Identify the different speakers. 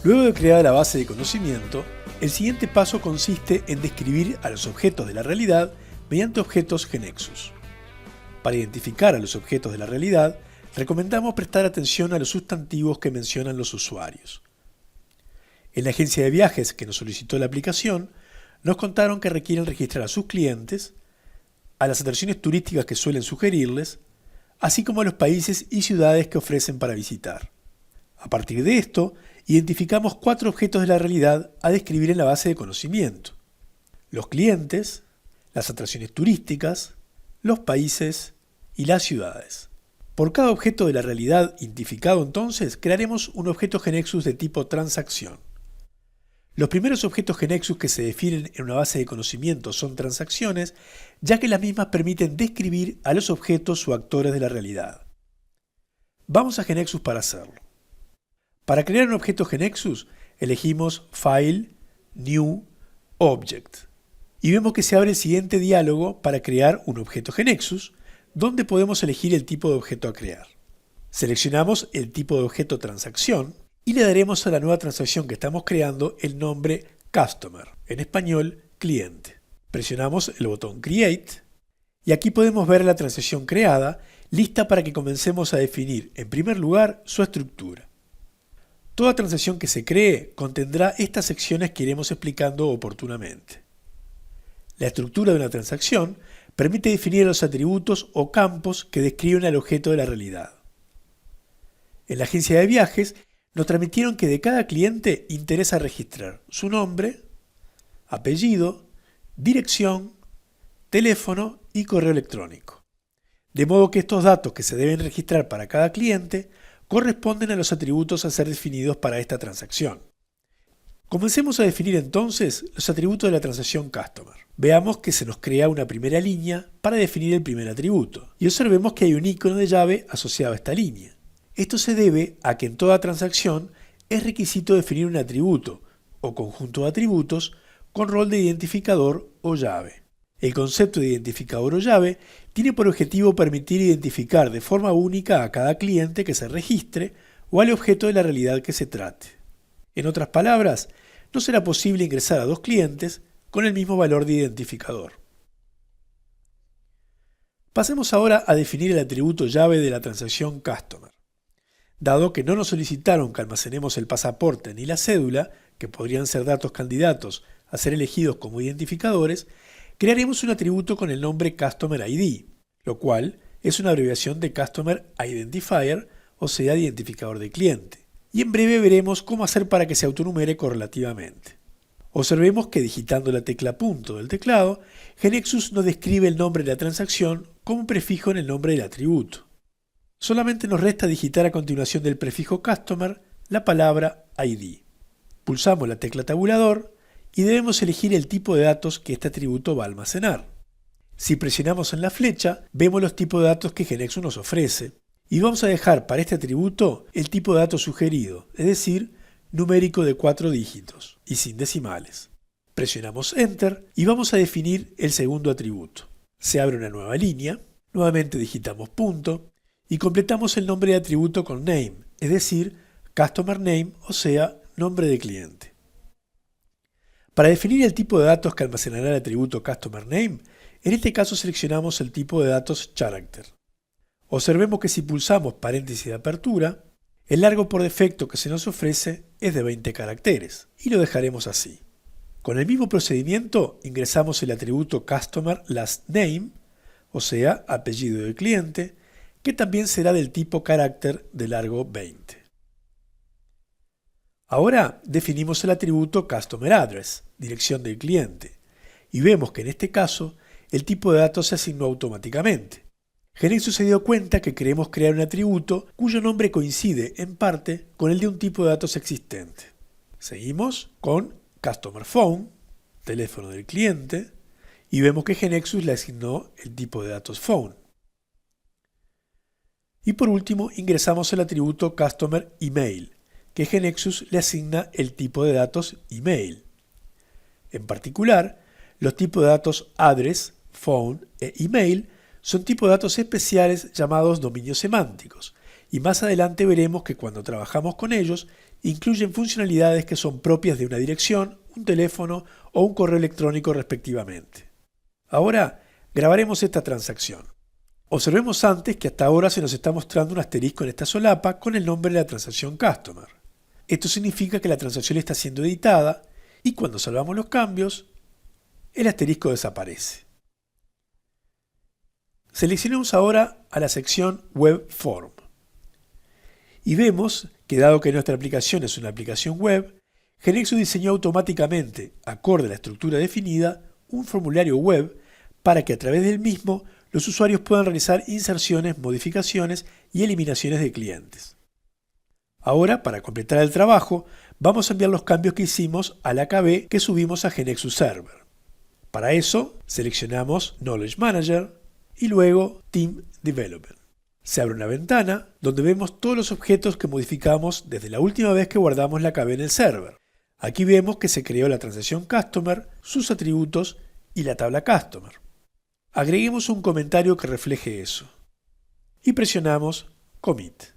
Speaker 1: Luego de crear la base de conocimiento, el siguiente paso consiste en describir a los objetos de la realidad mediante objetos GeneXus. Para identificar a los objetos de la realidad, recomendamos prestar atención a los sustantivos que mencionan los usuarios. En la agencia de viajes que nos solicitó la aplicación, nos contaron que requieren registrar a sus clientes, a las atracciones turísticas que suelen sugerirles, así como a los países y ciudades que ofrecen para visitar. A partir de esto, identificamos 4 objetos de la realidad a describir en la base de conocimiento: los clientes, las atracciones turísticas, los países y las ciudades. Por cada objeto de la realidad identificado entonces, crearemos un objeto GeneXus de tipo transacción. Los primeros objetos GeneXus que se definen en una base de conocimiento son transacciones, ya que las mismas permiten describir a los objetos o actores de la realidad. Vamos a GeneXus para hacerlo. Para crear un objeto GeneXus, elegimos File, New, Object. Y vemos que se abre el siguiente diálogo para crear un objeto GeneXus, donde podemos elegir el tipo de objeto a crear. Seleccionamos el tipo de objeto transacción y le daremos a la nueva transacción que estamos creando el nombre Customer, en español, cliente. Presionamos el botón Create y aquí podemos ver la transacción creada, lista para que comencemos a definir, en primer lugar, su estructura. Toda transacción que se cree contendrá estas secciones que iremos explicando oportunamente. La estructura de una transacción permite definir los atributos o campos que describen al objeto de la realidad. En la agencia de viajes nos transmitieron que de cada cliente interesa registrar su nombre, apellido, dirección, teléfono y correo electrónico. De modo que estos datos que se deben registrar para cada cliente corresponden a los atributos a ser definidos para esta transacción. Comencemos a definir entonces los atributos de la transacción Customer. Veamos que se nos crea una primera línea para definir el primer atributo y observemos que hay un icono de llave asociado a esta línea. Esto se debe a que en toda transacción es requisito definir un atributo o conjunto de atributos con rol de identificador o llave. El concepto de identificador o llave tiene por objetivo permitir identificar de forma única a cada cliente que se registre o al objeto de la realidad que se trate. En otras palabras, no será posible ingresar a 2 clientes con el mismo valor de identificador. Pasemos ahora a definir el atributo llave de la transacción Customer. Dado que no nos solicitaron que almacenemos el pasaporte ni la cédula, que podrían ser datos candidatos a ser elegidos como identificadores, crearemos un atributo con el nombre Customer ID, lo cual es una abreviación de Customer Identifier, o sea, identificador de cliente. Y en breve veremos cómo hacer para que se autonumere correlativamente. Observemos que digitando la tecla punto del teclado, GeneXus nos describe el nombre de la transacción como un prefijo en el nombre del atributo. Solamente nos resta digitar a continuación del prefijo Customer la palabra ID. Pulsamos la tecla tabulador y debemos elegir el tipo de datos que este atributo va a almacenar. Si presionamos en la flecha, vemos los tipos de datos que GeneXus nos ofrece. Y vamos a dejar para este atributo el tipo de datos sugerido, es decir, numérico de 4 dígitos y sin decimales. Presionamos Enter y vamos a definir el segundo atributo. Se abre una nueva línea, nuevamente digitamos punto y completamos el nombre de atributo con name, es decir, Customer Name, o sea, nombre de cliente. Para definir el tipo de datos que almacenará el atributo Customer Name, en este caso seleccionamos el tipo de datos Character. Observemos que si pulsamos paréntesis de apertura, el largo por defecto que se nos ofrece es de 20 caracteres y lo dejaremos así. Con el mismo procedimiento ingresamos el atributo Customer Last Name, o sea, apellido del cliente, que también será del tipo carácter de largo 20. Ahora definimos el atributo Customer Address, dirección del cliente, y vemos que en este caso el tipo de datos se asignó automáticamente. GeneXus se dio cuenta que queremos crear un atributo cuyo nombre coincide en parte con el de un tipo de datos existente. Seguimos con Customer Phone, teléfono del cliente, y vemos que GeneXus le asignó el tipo de datos Phone. Y por último ingresamos el atributo Customer Email, que GeneXus le asigna el tipo de datos Email. En particular, los tipos de datos Address, Phone e Email son tipos de datos especiales llamados dominios semánticos, y más adelante veremos que cuando trabajamos con ellos incluyen funcionalidades que son propias de una dirección, un teléfono o un correo electrónico respectivamente. Ahora grabaremos esta transacción. Observemos antes que hasta ahora se nos está mostrando un asterisco en esta solapa con el nombre de la transacción Customer. Esto significa que la transacción está siendo editada y cuando salvamos los cambios, el asterisco desaparece. Seleccionemos ahora a la sección Web Form. Y vemos que dado que nuestra aplicación es una aplicación web, GeneXus diseñó automáticamente, acorde a la estructura definida, un formulario web para que a través del mismo los usuarios puedan realizar inserciones, modificaciones y eliminaciones de clientes. Ahora, para completar el trabajo, vamos a enviar los cambios que hicimos al AKB que subimos a GeneXus Server. Para eso, seleccionamos Knowledge Manager y luego Team Development. Se abre una ventana donde vemos todos los objetos que modificamos desde la última vez que guardamos la AKB en el server. Aquí vemos que se creó la transacción Customer, sus atributos y la tabla Customer. Agreguemos un comentario que refleje eso y presionamos Commit.